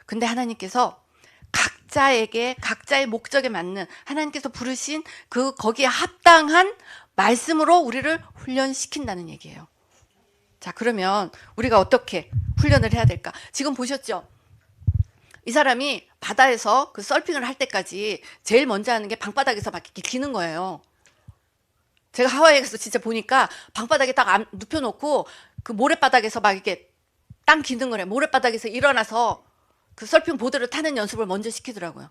근데 하나님께서 각자에게 각자의 목적에 맞는 하나님께서 부르신 거기에 합당한 말씀으로 우리를 훈련시킨다는 얘기예요. 자, 그러면 우리가 어떻게 훈련을 해야 될까? 지금 보셨죠? 이 사람이 바다에서 그 서핑을 할 때까지 제일 먼저 하는 게 방바닥에서 막 이렇게 기는 거예요. 제가 하와이에 가서 진짜 보니까 방바닥에 딱 눕혀놓고 그 모래바닥에서 막 이렇게 땅 기는 거래. 모래바닥에서 일어나서 그 서핑 보드를 타는 연습을 먼저 시키더라고요.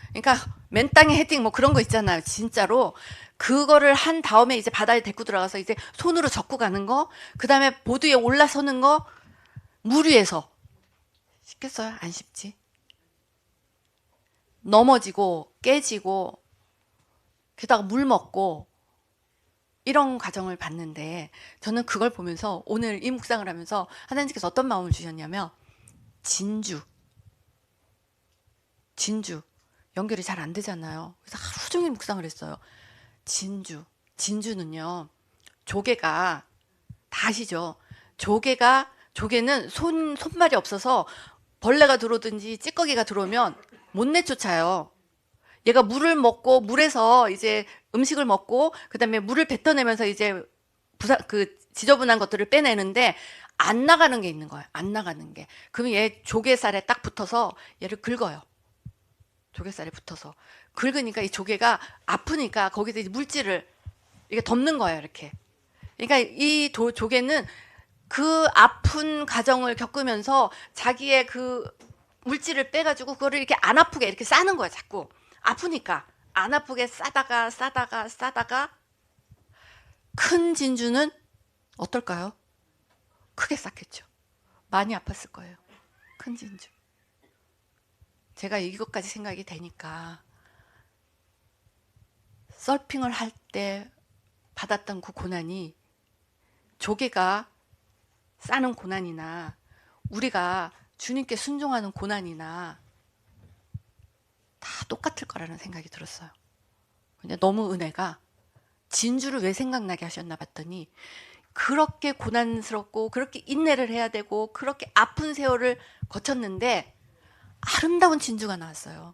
그러니까 맨 땅에 헤딩 뭐 그런 거 있잖아요. 진짜로 그거를 한 다음에 이제 바다에 데리고 들어가서 이제 손으로 젓고 가는 거, 그 다음에 보드 위에 올라서는 거, 물 위에서. 쉽겠어요? 안 쉽지. 넘어지고 깨지고 게다가 물 먹고 이런 과정을 봤는데, 저는 그걸 보면서 오늘 이 묵상을 하면서 하나님께서 어떤 마음을 주셨냐면 진주 연결이 잘 안 되잖아요. 그래서 하루 종일 묵상을 했어요. 진주는요, 조개가 다 아시죠? 조개는 손발이 없어서 벌레가 들어오든지 찌꺼기가 들어오면 못 내쫓아요. 얘가 물을 먹고 물에서 이제 음식을 먹고 그다음에 물을 뱉어내면서 이제 지저분한 것들을 빼내는데 안 나가는 게 있는 거예요. 안 나가는 게. 그러면 얘 조개살에 딱 붙어서 얘를 긁어요. 조개살에 붙어서 긁으니까 이 조개가 아프니까 거기서 이제 물질을 이렇게 덮는 거예요. 이렇게. 그러니까 이 조개는 그 아픈 과정을 겪으면서 자기의 그 물질을 빼가지고 그거를 이렇게 안 아프게 이렇게 싸는 거예요. 자꾸 아프니까 안 아프게 싸다가 큰 진주는 어떨까요? 크게 쌌겠죠. 많이 아팠을 거예요. 큰 진주. 제가 이것까지 생각이 되니까 서핑을 할 때 받았던 그 고난이 조개가 싸는 고난이나 우리가 주님께 순종하는 고난이나 다 똑같을 거라는 생각이 들었어요. 근데 너무 은혜가 진주를 왜 생각나게 하셨나 봤더니 그렇게 고난스럽고 그렇게 인내를 해야 되고 그렇게 아픈 세월을 거쳤는데 아름다운 진주가 나왔어요.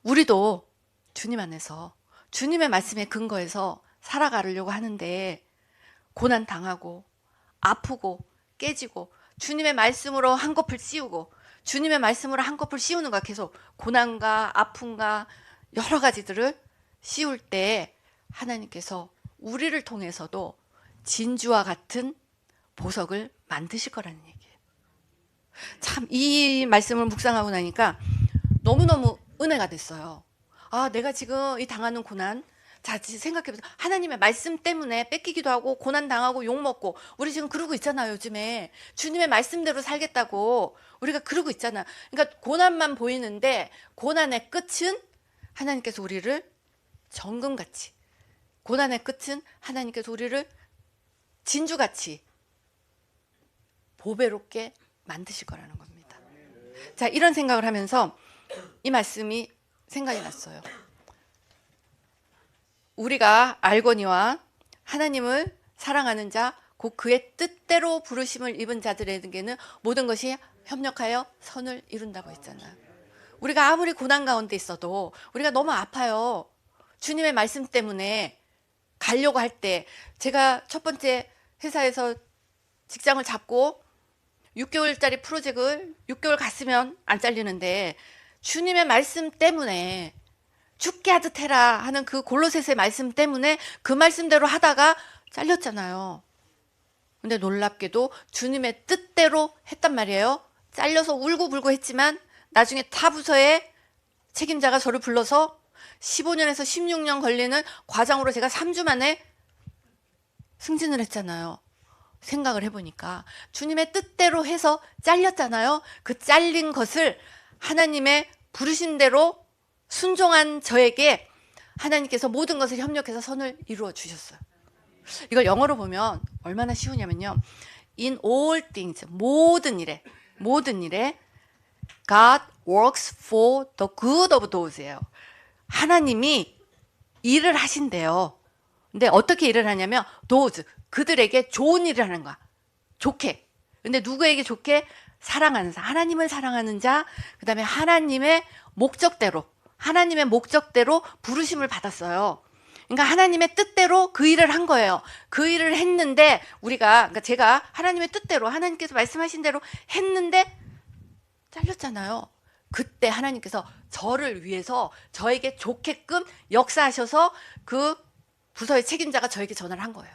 우리도 주님 안에서 주님의 말씀에 근거해서 살아가려고 하는데 고난 당하고 아프고 깨지고 주님의 말씀으로 한꺼풀 씌우고 주님의 말씀으로 한꺼풀 씌우는 거야. 계속 고난과 아픔과 여러 가지들을 씌울 때 하나님께서 우리를 통해서도 진주와 같은 보석을 만드실 거라는 얘기예요. 참 이 말씀을 묵상하고 나니까 너무너무 은혜가 됐어요. 아, 내가 지금 이 당하는 고난, 자, 생각해보세요. 하나님의 말씀 때문에 뺏기기도 하고 고난 당하고 욕 먹고 우리 지금 그러고 있잖아요. 요즘에 주님의 말씀대로 살겠다고 우리가 그러고 있잖아. 그러니까 고난만 보이는데 고난의 끝은 하나님께서 우리를 정금같이, 고난의 끝은 하나님께서 우리를 진주같이 보배롭게 만드실 거라는 겁니다. 자, 이런 생각을 하면서 이 말씀이 생각이 났어요. 우리가 알거니와 하나님을 사랑하는 자, 곧 그의 뜻대로 부르심을 입은 자들에게는 모든 것이 협력하여 선을 이룬다고 했잖아요. 우리가 아무리 고난 가운데 있어도 우리가 너무 아파요. 주님의 말씀 때문에 가려고 할 때, 제가 첫 번째 회사에서 직장을 잡고 6개월짜리 프로젝트를 6개월 갔으면 안 잘리는데 주님의 말씀 때문에 죽게 하듯 해라 하는 그 골로새서의 말씀 때문에 그 말씀대로 하다가 잘렸잖아요. 근데 놀랍게도 주님의 뜻대로 했단 말이에요. 잘려서 울고불고 했지만 나중에 타 부서의 책임자가 저를 불러서 15년에서 16년 걸리는 과정으로 제가 3주 만에 승진을 했잖아요. 생각을 해보니까 주님의 뜻대로 해서 잘렸잖아요. 그 잘린 것을 하나님의 부르신 대로 순종한 저에게 하나님께서 모든 것을 협력해서 선을 이루어 주셨어요. 이걸 영어로 보면 얼마나 쉬우냐면요. In all things, 모든 일에 God works for the good of those예요. 하나님이 일을 하신대요. 근데 어떻게 일을 하냐면 those, 그들에게 좋은 일을 하는 거야. 좋게. 근데 누구에게 좋게? 사랑하는 자, 하나님을 사랑하는 자, 그 다음에 하나님의 목적대로 부르심을 받았어요. 그러니까 하나님의 뜻대로 그 일을 한 거예요. 그 일을 했는데 그러니까 제가 하나님의 뜻대로 하나님께서 말씀하신 대로 했는데 잘렸잖아요. 그때 하나님께서 저를 위해서 저에게 좋게끔 역사하셔서 그 부서의 책임자가 저에게 전화를 한 거예요.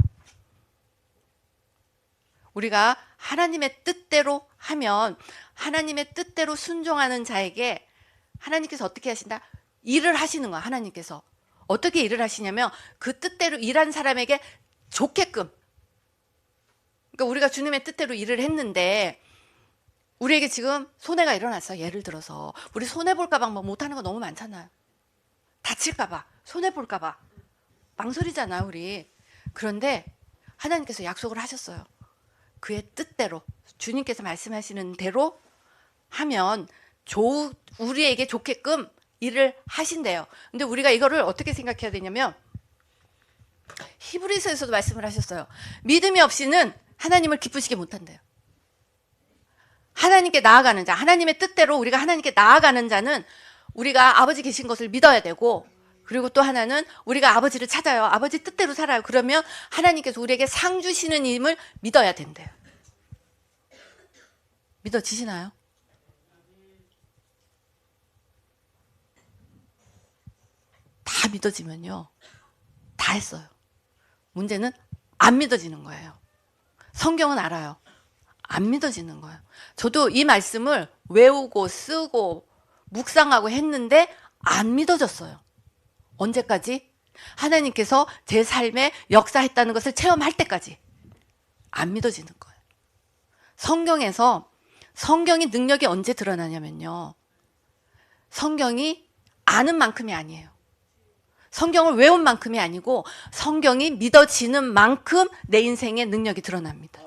우리가 하나님의 뜻대로 하면 하나님의 뜻대로 순종하는 자에게 하나님께서 어떻게 하신다? 일을 하시는 거야. 하나님께서 어떻게 일을 하시냐면 그 뜻대로 일한 사람에게 좋게끔, 그러니까 우리가 주님의 뜻대로 일을 했는데 우리에게 지금 손해가 일어났어. 예를 들어서 우리 손해볼까 봐 못하는 거 너무 많잖아요. 다칠까 봐, 손해볼까 봐 망설이잖아요 우리. 그런데 하나님께서 약속을 하셨어요. 그의 뜻대로 주님께서 말씀하시는 대로 하면 우리에게 좋게끔 일을 하신대요. 근데 우리가 이거를 어떻게 생각해야 되냐면 히브리서에서도 말씀을 하셨어요. 믿음이 없이는 하나님을 기쁘시게 못한대요. 하나님께 나아가는 자, 하나님의 뜻대로 우리가 하나님께 나아가는 자는 우리가 아버지 계신 것을 믿어야 되고, 그리고 또 하나는 우리가 아버지를 찾아요. 아버지 뜻대로 살아요. 그러면 하나님께서 우리에게 상 주시는 힘을 믿어야 된대요. 믿어지시나요? 다 믿어지면요, 다 했어요. 문제는 안 믿어지는 거예요. 성경은 알아요. 안 믿어지는 거예요. 저도 이 말씀을 외우고 쓰고 묵상하고 했는데 안 믿어졌어요. 언제까지? 하나님께서 제 삶에 역사했다는 것을 체험할 때까지 안 믿어지는 거예요. 성경이 능력이 언제 드러나냐면요, 성경이 아는 만큼이 아니에요. 성경을 외운 만큼이 아니고 성경이 믿어지는 만큼 내 인생에 능력이 드러납니다.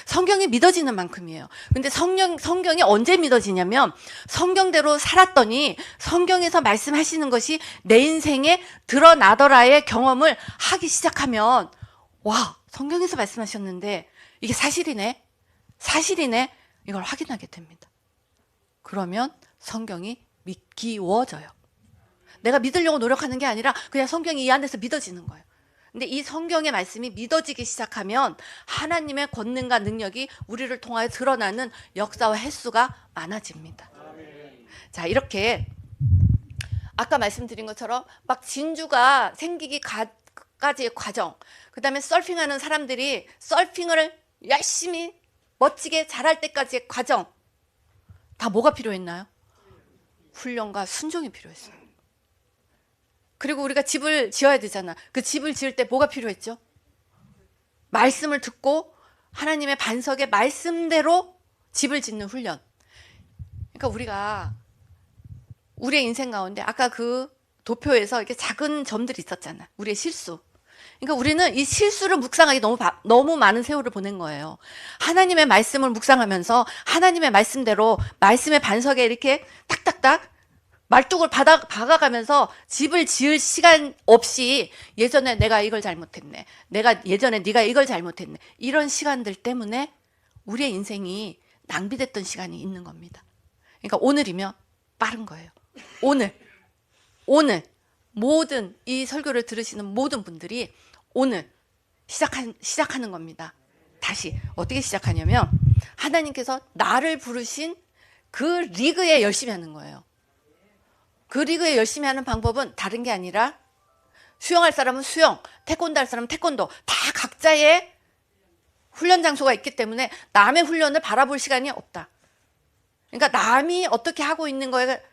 성경이 믿어지는 만큼이에요. 근데 성경이 언제 믿어지냐면 성경대로 살았더니 성경에서 말씀하시는 것이 내 인생에 드러나더라의 경험을 하기 시작하면, 와, 성경에서 말씀하셨는데 이게 사실이네, 이걸 확인하게 됩니다. 그러면 성경이 믿기워져요. 내가 믿으려고 노력하는 게 아니라 그냥 성경이 이 안에서 믿어지는 거예요. 근데 이 성경의 말씀이 믿어지기 시작하면 하나님의 권능과 능력이 우리를 통하여 드러나는 역사와 횟수가 많아집니다. 자, 이렇게 아까 말씀드린 것처럼 막 진주가 생기기까지의 과정, 그 다음에 서핑하는 사람들이 서핑을 열심히 멋지게 잘할 때까지의 과정, 다 뭐가 필요했나요? 훈련과 순종이 필요했어요. 그리고 우리가 집을 지어야 되잖아. 그 집을 지을 때 뭐가 필요했죠? 말씀을 듣고 하나님의 반석의 말씀대로 집을 짓는 훈련. 그러니까 우리가 우리의 인생 가운데 아까 그 도표에서 이렇게 작은 점들이 있었잖아. 우리의 실수. 그러니까 우리는 이 실수를 묵상하기 너무 많은 세월을 보낸 거예요. 하나님의 말씀을 묵상하면서 하나님의 말씀대로 말씀의 반석에 이렇게 딱딱딱 말뚝을 박아가면서 집을 지을 시간 없이 예전에 내가 이걸 잘못했네, 예전에 네가 이걸 잘못했네, 이런 시간들 때문에 우리의 인생이 낭비됐던 시간이 있는 겁니다. 그러니까 오늘이면 빠른 거예요. 오늘 모든 이 설교를 들으시는 모든 분들이 오늘 시작하는 겁니다. 다시 어떻게 시작하냐면 하나님께서 나를 부르신 그 리그에 열심히 하는 거예요. 그 리그에 열심히 하는 방법은 다른 게 아니라 수영할 사람은 수영, 태권도 할 사람은 태권도, 다 각자의 훈련 장소가 있기 때문에 남의 훈련을 바라볼 시간이 없다. 그러니까 남이 어떻게 하고 있는 거에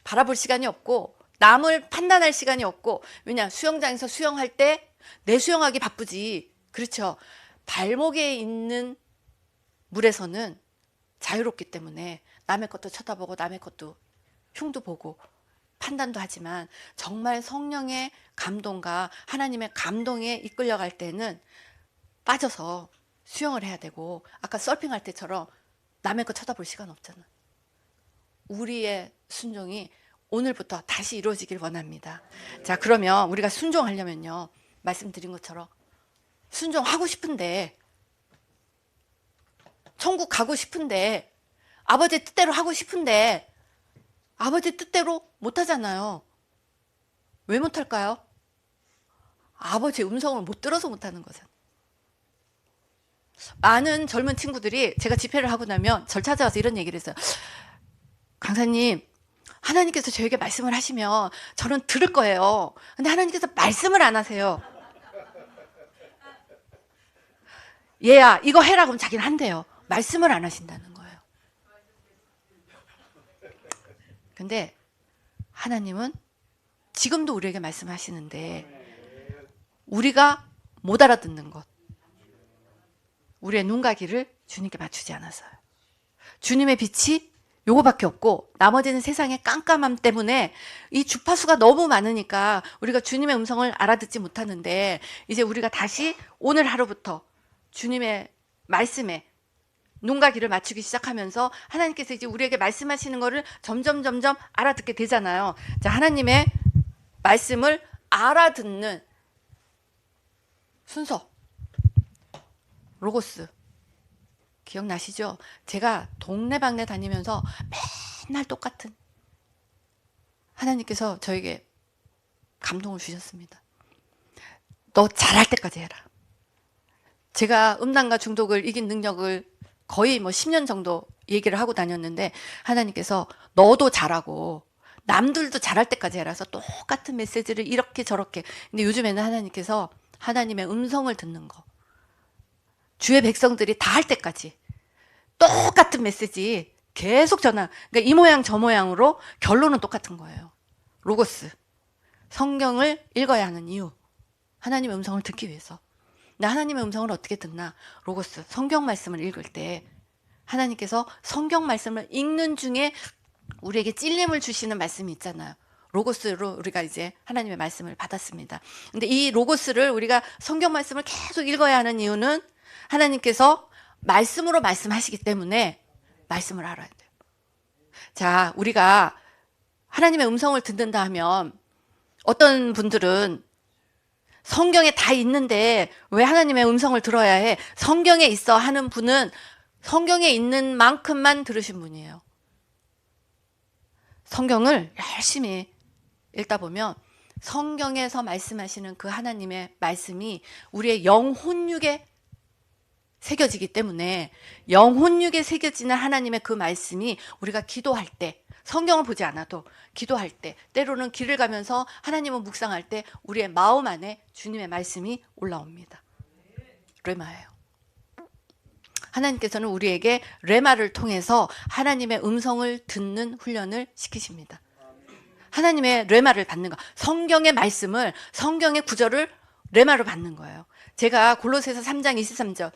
바라볼 시간이 없고 남을 판단할 시간이 없고, 왜냐, 수영장에서 수영할 때 내 수영하기 바쁘지. 그렇죠. 발목에 있는 물에서는 자유롭기 때문에 남의 것도 쳐다보고 남의 것도 흉도 보고 판단도 하지만 정말 성령의 감동과 하나님의 감동에 이끌려갈 때는 빠져서 수영을 해야 되고, 아까 서핑할 때처럼 남의 거 쳐다볼 시간 없잖아. 우리의 순종이 오늘부터 다시 이루어지길 원합니다. 자, 그러면 우리가 순종하려면요, 말씀드린 것처럼 순종하고 싶은데 천국 가고 싶은데, 아버지 뜻대로 하고 싶은데 아버지 뜻대로 못하잖아요. 왜 못할까요? 아버지의 음성을 못 들어서 못하는 거잖아요. 많은 젊은 친구들이 제가 집회를 하고 나면 절 찾아와서 이런 얘기를 했어요. 강사님, 하나님께서 저에게 말씀을 하시면 저는 들을 거예요. 근데 하나님께서 말씀을 안 하세요. 얘야, 이거 해라 그러면 자기는 한대요. 말씀을 안 하신다는 거예요. 근데 하나님은 지금도 우리에게 말씀하시는데 우리가 못 알아듣는 것, 우리의 눈과 귀를 주님께 맞추지 않아서요. 주님의 빛이 요거밖에 없고 나머지는 세상의 깜깜함 때문에 이 주파수가 너무 많으니까 우리가 주님의 음성을 알아듣지 못하는데, 이제 우리가 다시 오늘 하루부터 주님의 말씀에 눈과 귀를 맞추기 시작하면서 하나님께서 이제 우리에게 말씀하시는 거를 점점 알아듣게 되잖아요. 자, 하나님의 말씀을 알아듣는 순서, 로고스. 기억나시죠? 제가 동네방네 다니면서 맨날 똑같은, 하나님께서 저에게 감동을 주셨습니다. 너 잘할 때까지 해라. 제가 음란과 중독을 이긴 능력을 거의 10년 정도 얘기를 하고 다녔는데 하나님께서 너도 잘하고 남들도 잘할 때까지 해라서 똑같은 메시지를 이렇게 저렇게. 근데 요즘에는 하나님께서 하나님의 음성을 듣는 거, 주의 백성들이 다 할 때까지 똑같은 메시지 계속 전하. 그러니까 이 모양 저 모양으로 결론은 똑같은 거예요. 로고스. 성경을 읽어야 하는 이유. 하나님의 음성을 듣기 위해서. 나 하나님의 음성을 어떻게 듣나? 로고스. 성경 말씀을 읽을 때 하나님께서 성경 말씀을 읽는 중에 우리에게 찔림을 주시는 말씀이 있잖아요. 로고스로 우리가 이제 하나님의 말씀을 받았습니다. 근데 이 로고스를 우리가 성경 말씀을 계속 읽어야 하는 이유는 하나님께서 말씀으로 말씀하시기 때문에 말씀을 알아야 돼요. 자, 우리가 하나님의 음성을 듣는다 하면 어떤 분들은 성경에 다 있는데 왜 하나님의 음성을 들어야 해? 성경에 있어 하는 분은 성경에 있는 만큼만 들으신 분이에요. 성경을 열심히 읽다 보면 성경에서 말씀하시는 그 하나님의 말씀이 우리의 영혼육에 새겨지기 때문에, 영혼육에 새겨지는 하나님의 그 말씀이 우리가 기도할 때, 성경을 보지 않아도 기도할 때, 때로는 길을 가면서 하나님을 묵상할 때 우리의 마음 안에 주님의 말씀이 올라옵니다. 레마예요. 하나님께서는 우리에게 레마를 통해서 하나님의 음성을 듣는 훈련을 시키십니다. 하나님의 레마를 받는 거, 성경의 말씀을, 성경의 구절을 레마로 받는 거예요. 제가 골로새서 3장 23절,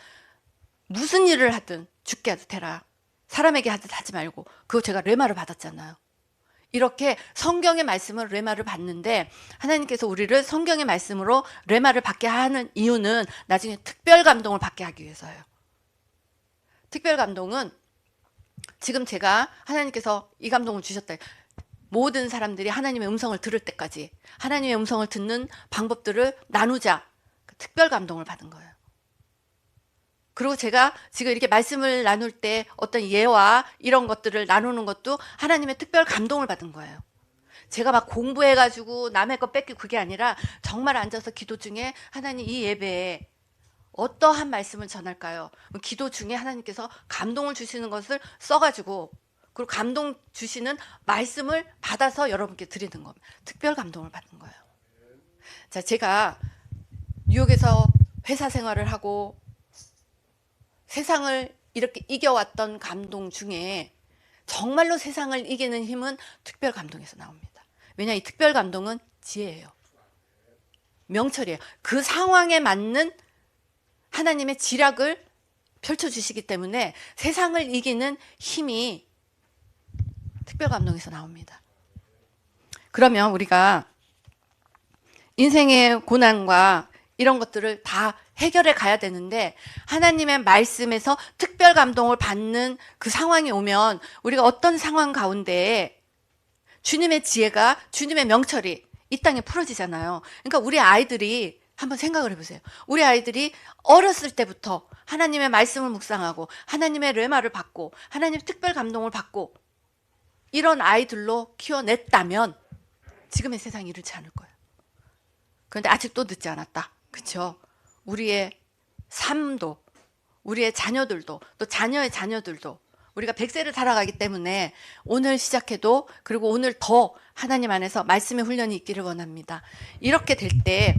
무슨 일을 하든 죽게 하듯 해라. 사람에게 하듯 하지 말고. 그거 제가 레마를 받았잖아요. 이렇게 성경의 말씀을 레마를 받는데, 하나님께서 우리를 성경의 말씀으로 레마를 받게 하는 이유는 나중에 특별 감동을 받게 하기 위해서예요. 특별 감동은 지금 제가 하나님께서 이 감동을 주셨다. 모든 사람들이 하나님의 음성을 들을 때까지 하나님의 음성을 듣는 방법들을 나누자. 특별 감동을 받은 거예요. 그리고 제가 지금 이렇게 말씀을 나눌 때 어떤 예와 이런 것들을 나누는 것도 하나님의 특별 감동을 받은 거예요. 제가 막 공부해가지고 남의 거 뺏기고 그게 아니라 정말 앉아서 기도 중에 하나님 이 예배에 어떠한 말씀을 전할까요? 기도 중에 하나님께서 감동을 주시는 것을 써가지고, 그리고 감동 주시는 말씀을 받아서 여러분께 드리는 겁니다. 특별 감동을 받는 거예요. 자, 제가 뉴욕에서 회사 생활을 하고 세상을 이렇게 이겨왔던 감동 중에 정말로 세상을 이기는 힘은 특별 감동에서 나옵니다. 왜냐, 이 특별 감동은 지혜예요. 명철이에요. 그 상황에 맞는 하나님의 지략을 펼쳐주시기 때문에 세상을 이기는 힘이 특별 감동에서 나옵니다. 그러면 우리가 인생의 고난과 이런 것들을 다 해결해 가야 되는데, 하나님의 말씀에서 특별 감동을 받는 그 상황이 오면 우리가 어떤 상황 가운데 주님의 지혜가, 주님의 명철이 이 땅에 풀어지잖아요. 그러니까 우리 아이들이 한번 생각을 해보세요. 우리 아이들이 어렸을 때부터 하나님의 말씀을 묵상하고 하나님의 레마를 받고 하나님의 특별 감동을 받고 이런 아이들로 키워냈다면 지금의 세상이 이렇지 않을 거예요. 그런데 아직도 늦지 않았다. 그렇죠? 우리의 삶도 우리의 자녀들도 또 자녀의 자녀들도 우리가 100세를 살아가기 때문에 오늘 시작해도 그리고 오늘 더 하나님 안에서 말씀의 훈련이 있기를 원합니다. 이렇게 될 때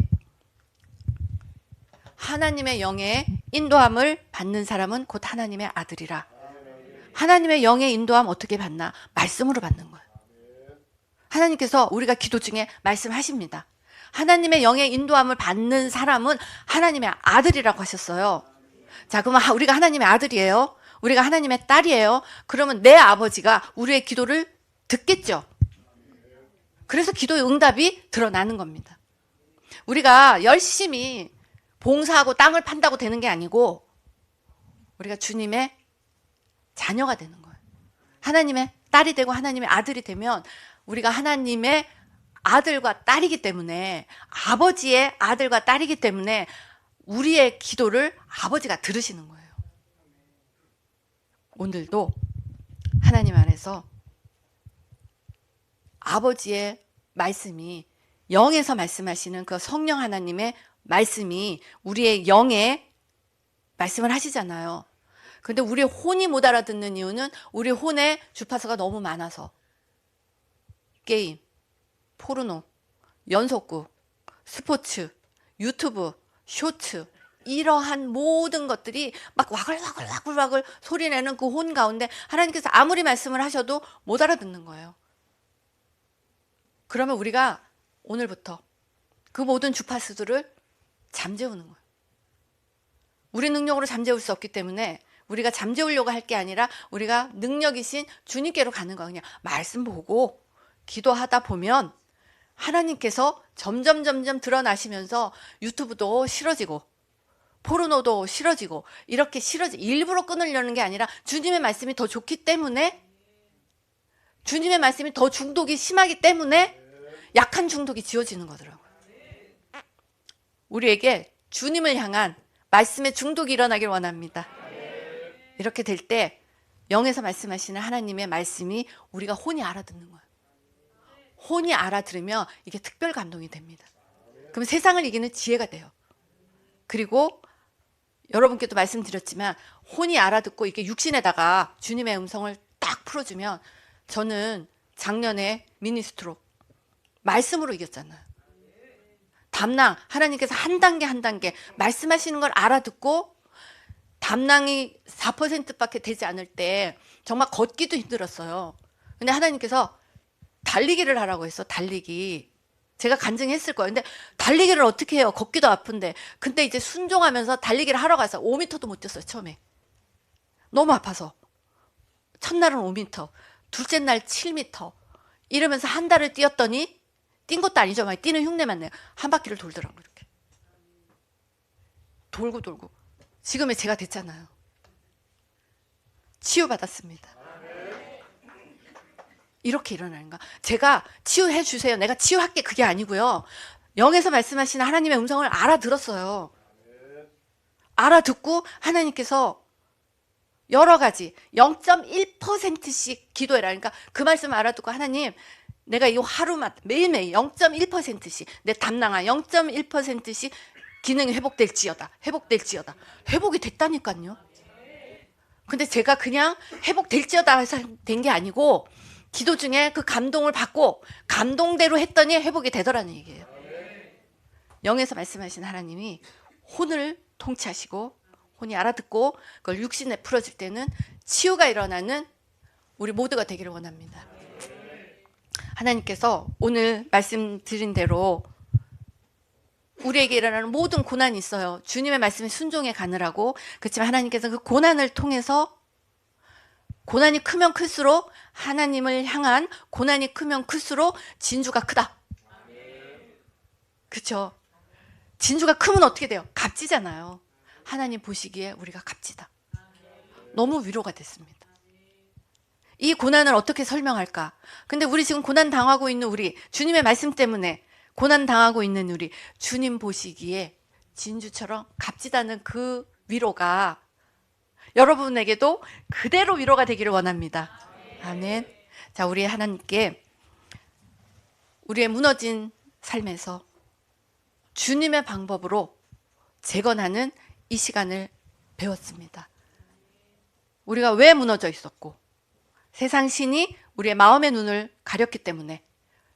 하나님의 영의 인도함을 받는 사람은 곧 하나님의 아들이라. 하나님의 영의 인도함 어떻게 받나? 말씀으로 받는 거예요. 하나님께서 우리가 기도 중에 말씀하십니다. 하나님의 영의 인도함을 받는 사람은 하나님의 아들이라고 하셨어요. 자, 그러면 우리가 하나님의 아들이에요. 우리가 하나님의 딸이에요. 그러면 내 아버지가 우리의 기도를 듣겠죠. 그래서 기도의 응답이 드러나는 겁니다. 우리가 열심히 봉사하고 땅을 판다고 되는 게 아니고 우리가 주님의 자녀가 되는 거예요. 하나님의 딸이 되고 하나님의 아들이 되면 우리가 하나님의 아들과 딸이기 때문에 아버지의 아들과 딸이기 때문에 우리의 기도를 아버지가 들으시는 거예요. 오늘도 하나님 안에서 아버지의 말씀이 영에서 말씀하시는 그 성령 하나님의 말씀이 우리의 영에 말씀을 하시잖아요. 근데 우리의 혼이 못 알아듣는 이유는 우리 혼에 주파수가 너무 많아서 게임, 포르노, 연속극, 스포츠, 유튜브, 쇼츠 이러한 모든 것들이 막 와글와글 소리내는 그 혼 가운데 하나님께서 아무리 말씀을 하셔도 못 알아듣는 거예요. 그러면 우리가 오늘부터 그 모든 주파수들을 잠재우는 거예요. 우리 능력으로 잠재울 수 없기 때문에 우리가 잠재우려고 할 게 아니라 우리가 능력이신 주님께로 가는 거예요. 그냥 말씀 보고 기도하다 보면 하나님께서 점점 드러나시면서 유튜브도 싫어지고 포르노도 싫어지고 이렇게 일부러 끊으려는 게 아니라 주님의 말씀이 더 좋기 때문에 주님의 말씀이 더 중독이 심하기 때문에 약한 중독이 지워지는 거더라고요. 우리에게 주님을 향한 말씀의 중독이 일어나길 원합니다. 이렇게 될 때 영에서 말씀하시는 하나님의 말씀이 우리가 혼이 알아듣는 거예요. 혼이 알아들으면 이게 특별 감동이 됩니다. 그럼 세상을 이기는 지혜가 돼요. 그리고 여러분께도 말씀드렸지만 혼이 알아듣고 이게 육신에다가 주님의 음성을 딱 풀어주면 저는 작년에 미니스트로 말씀으로 이겼잖아요. 담낭 하나님께서 한 단계 말씀하시는 걸 알아듣고 담낭이 4%밖에 되지 않을 때 정말 걷기도 힘들었어요. 근데 하나님께서 달리기를 하라고 했어. 달리기. 제가 간증했을 거예요. 근데 달리기를 어떻게 해요? 걷기도 아픈데. 근데 이제 순종하면서 달리기를 하러 가서 5m도 못 뛰었어요. 처음에. 너무 아파서. 첫날은 5m, 둘째 날 7m 이러면서 한 달을 뛰었더니 뛴 것도 아니죠. 막 뛰는 흉내만 내요. 한 바퀴를 돌더라고요. 이렇게. 돌고 지금의 제가 됐잖아요. 치유받았습니다. 이렇게 일어나는 거. 제가 치유해 주세요. 내가 치유할게 그게 아니고요. 영에서 말씀하시는 하나님의 음성을 알아들었어요. 알아듣고 하나님께서 여러 가지 0.1%씩 기도해라. 그러니까 그 말씀을 알아듣고 하나님 내가 이 하루마다 매일매일 0.1%씩 내 담낭아 0.1%씩 기능이 회복될지어다. 회복이 됐다니까요. 근데 제가 그냥 회복될지어다 해서 된 게 아니고 기도 중에 그 감동을 받고 감동대로 했더니 회복이 되더라는 얘기예요. 영에서 말씀하신 하나님이 혼을 통치하시고 혼이 알아듣고 그걸 육신에 풀어질 때는 치유가 일어나는 우리 모두가 되기를 원합니다. 하나님께서 오늘 말씀드린 대로 우리에게 일어나는 모든 고난이 있어요. 주님의 말씀에 순종해 가느라고. 그렇지만 하나님께서 그 고난을 통해서 고난이 크면 클수록 하나님을 향한 고난이 크면 클수록 진주가 크다. 그렇죠? 진주가 크면 어떻게 돼요? 값지잖아요. 하나님 보시기에 우리가 값지다. 너무 위로가 됐습니다. 이 고난을 어떻게 설명할까? 근데 우리 지금 고난 당하고 있는 우리 주님의 말씀 때문에 고난 당하고 있는 우리 주님 보시기에 진주처럼 값지지 않은 그 위로가 여러분에게도 그대로 위로가 되기를 원합니다. 아멘. 자, 우리 하나님께 우리의 무너진 삶에서 주님의 방법으로 재건하는 이 시간을 배웠습니다. 우리가 왜 무너져 있었고, 세상 신이 우리의 마음의 눈을 가렸기 때문에,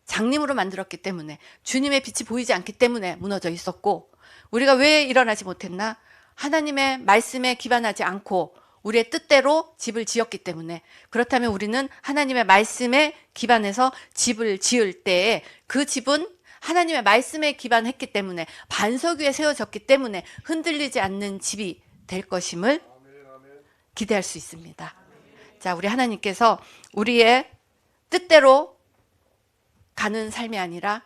장님으로 만들었기 때문에, 주님의 빛이 보이지 않기 때문에 무너져 있었고, 우리가 왜 일어나지 못했나? 하나님의 말씀에 기반하지 않고 우리의 뜻대로 집을 지었기 때문에. 그렇다면 우리는 하나님의 말씀에 기반해서 집을 지을 때에 그 집은 하나님의 말씀에 기반했기 때문에, 반석 위에 세워졌기 때문에 흔들리지 않는 집이 될 것임을 기대할 수 있습니다. 자, 우리 하나님께서 우리의 뜻대로 가는 삶이 아니라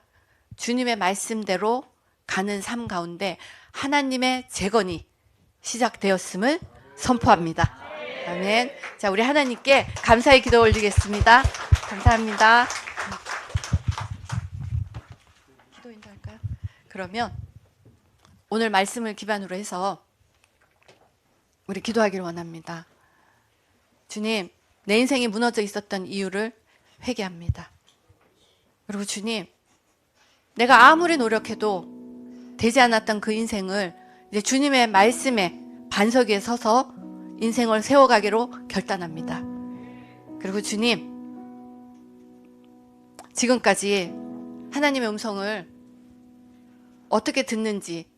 주님의 말씀대로 가는 삶 가운데 하나님의 재건이 시작되었음을 선포합니다. 아멘. 자, 우리 하나님께 감사의 기도 올리겠습니다. 감사합니다. 기도 인도할까요? 그러면 오늘 말씀을 기반으로 해서 우리 기도하기를 원합니다. 주님, 내 인생이 무너져 있었던 이유를 회개합니다. 그리고 주님, 내가 아무리 노력해도 되지 않았던 그 인생을 이제 주님의 말씀에 반석 위에 서서 인생을 세워가기로 결단합니다. 그리고 주님, 지금까지 하나님의 음성을 어떻게 듣는지,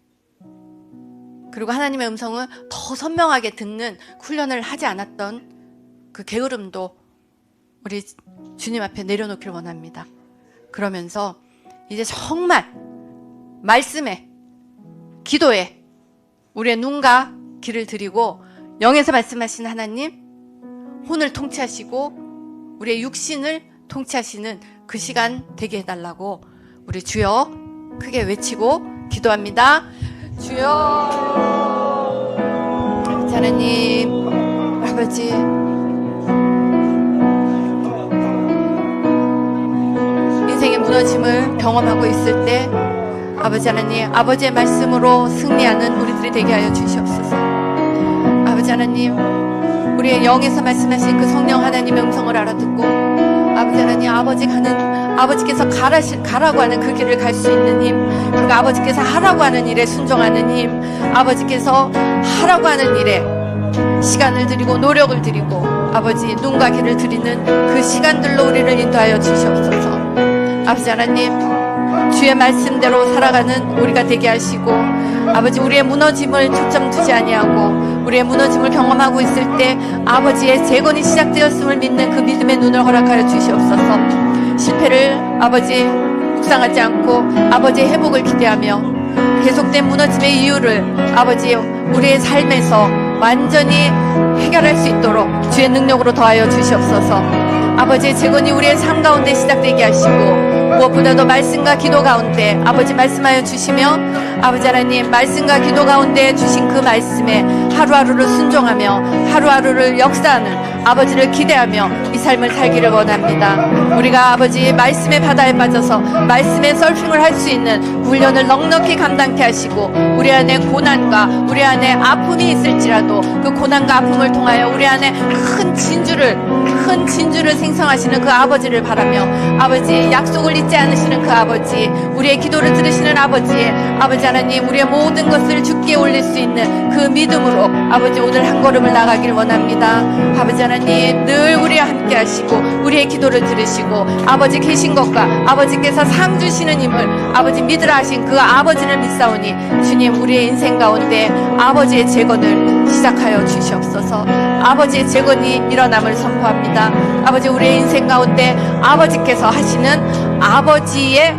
그리고 하나님의 음성을 더 선명하게 듣는 훈련을 하지 않았던 그 게으름도 우리 주님 앞에 내려놓기를 원합니다. 그러면서 이제 정말 말씀에, 기도에 우리의 눈과 귀를 드리고, 영에서 말씀하신 하나님, 혼을 통치하시고 우리의 육신을 통치하시는 그 시간 되게 해달라고 우리 주여 크게 외치고 기도합니다. 주여. 하나님, 아버지, 인생의 무너짐을 경험하고 있을 때 아버지 하나님, 아버지의 말씀으로 승리하는 우리들이 되게 하여 주시옵소서. 아버지 하나님, 우리의 영에서 말씀하신 그 성령 하나님의 음성을 알아듣고, 아버지 하나님, 아버지께서 가라고 하는 그 길을 갈 수 있는 힘, 그리고 아버지께서 하라고 하는 일에 순종하는 힘, 아버지께서 하라고 하는 일에 시간을 드리고 노력을 드리고 아버지 눈과 귀를 드리는 그 시간들로 우리를 인도하여 주시옵소서. 아버지 하나님, 주의 말씀대로 살아가는 우리가 되게 하시고, 아버지 우리의 무너짐을 초점 두지 아니하고 우리의 무너짐을 경험하고 있을 때 아버지의 재건이 시작되었음을 믿는 그 믿음의 눈을 허락하여 주시옵소서. 실패를 아버지 묵상하지 않고 아버지의 회복을 기대하며 계속된 무너짐의 이유를 아버지 우리의 삶에서 완전히 해결할 수 있도록 주의 능력으로 더하여 주시옵소서. 아버지의 재건이 우리의 삶 가운데 시작되게 하시고, 무엇보다도 말씀과 기도 가운데 아버지 말씀하여 주시며, 아버지 하나님 말씀과 기도 가운데 주신 그 말씀에 하루하루를 순종하며 하루하루를 역사하는 아버지를 기대하며 이 삶을 살기를 원합니다. 우리가 아버지 말씀의 바다에 빠져서 말씀의 서핑을 할 수 있는 훈련을 넉넉히 감당케 하시고, 우리 안에 고난과 우리 안에 아픔이 있을지라도 그 고난과 아픔을 통하여 우리 안에 큰 진주를 생성하시는 그 아버지를 바라며, 아버지 약속을 잊지 않으시는 그 아버지, 우리의 기도를 들으시는 아버지 하나님, 우리의 모든 것을 주께 올릴 수 있는 그 믿음으로 아버지 오늘 한 걸음을 나가길 원합니다. 아버지 하나님, 늘 우리와 함께 하시고 우리의 기도를 들으시고 아버지 계신 것과 아버지께서 상 주시는 힘을 아버지 믿으라 하신 그 아버지를 믿사오니, 주님 우리의 인생 가운데 아버지의 재건을 시작하여 주시옵소서. 아버지의 재건이 일어남을 선포합니다. 아버지 우리의 인생 가운데 아버지께서 하시는 아버지의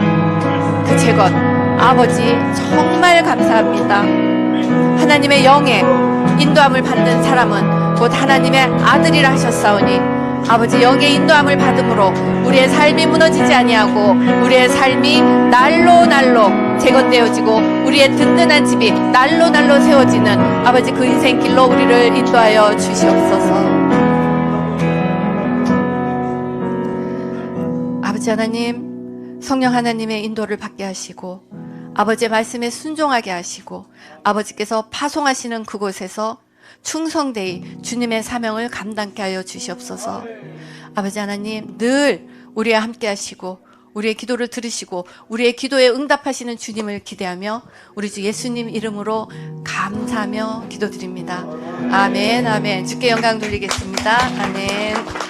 그 재건, 아버지 정말 감사합니다. 하나님의 영에 인도함을 받는 사람은 곧 하나님의 아들이라 하셨사오니, 아버지 영의 인도함을 받음으로 우리의 삶이 무너지지 아니하고 우리의 삶이 날로 재건되어지고 우리의 든든한 집이 날로 세워지는 아버지 그 인생길로 우리를 인도하여 주시옵소서. 아버지 하나님, 성령 하나님의 인도를 받게 하시고 아버지의 말씀에 순종하게 하시고 아버지께서 파송하시는 그곳에서 충성되이 주님의 사명을 감당케 하여 주시옵소서. 아버지 하나님, 늘 우리와 함께 하시고 우리의 기도를 들으시고 우리의 기도에 응답하시는 주님을 기대하며 우리 주 예수님 이름으로 감사하며 기도드립니다. 아멘, 아멘. 주께 영광 돌리겠습니다. 아멘.